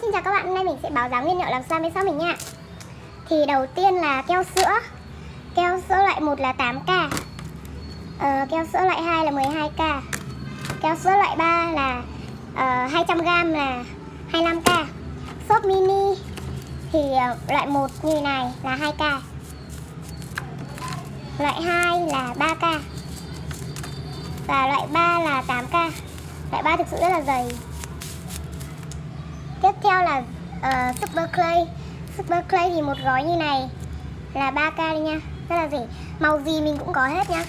Xin chào các bạn, hôm nay mình sẽ báo giá nguyên liệu làm sao bên shop mình nha. Thì đầu tiên là keo sữa. Keo sữa loại 1 là 8k. Keo sữa loại 2 là 12k. Keo sữa loại 3 là 200g là 25k. Xốp mini thì loại 1 như này là 2k. Loại 2 là 3k. Và loại 3 là 8k. Loại 3 thực sự rất là dày. Tiếp theo là Super Clay. Super Clay thì một gói như này là 3k đi nha, rất là rẻ. Màu gì mình cũng có hết nha.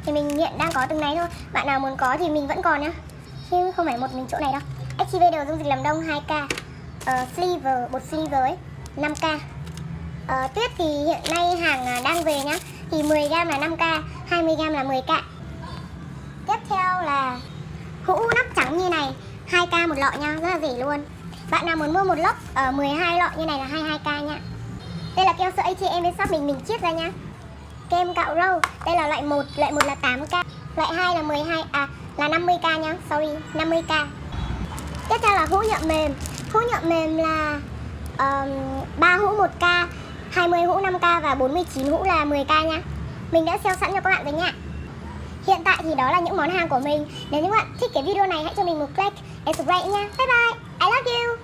Thì mình hiện đang có từng này thôi. Bạn nào muốn có thì mình vẫn còn nhá, chứ không phải một mình chỗ này đâu. Activator dung dịch làm đông 2k. Sliver, bột Sliver ấy 5k. Tuyết thì hiện nay hàng đang về nhá. Thì 10g là 5k, 20g là 10k. Tiếp theo là hũ nắp trắng như này 2k một lọ nha, rất là rẻ luôn. Bạn nào muốn mua một lốc 12 lọ như này là 22k nha. Đây là keo sữa ATM bên shop mình chiết ra nha. Kem cạo râu, đây là loại 1 là 8k, loại 2 là 12 là 50k nha, sorry, 50k. Tiếp theo là hũ nhựa mềm. Hũ nhựa mềm là 3 hũ 1k, 20 hũ 5k và 49 hũ là 10k nha. Mình đã sale sẵn cho các bạn rồi nha. Hiện tại thì đó là những món hàng của mình. Nếu như các bạn thích cái video này hãy cho mình một like and subscribe nha. Bye bye, I love you.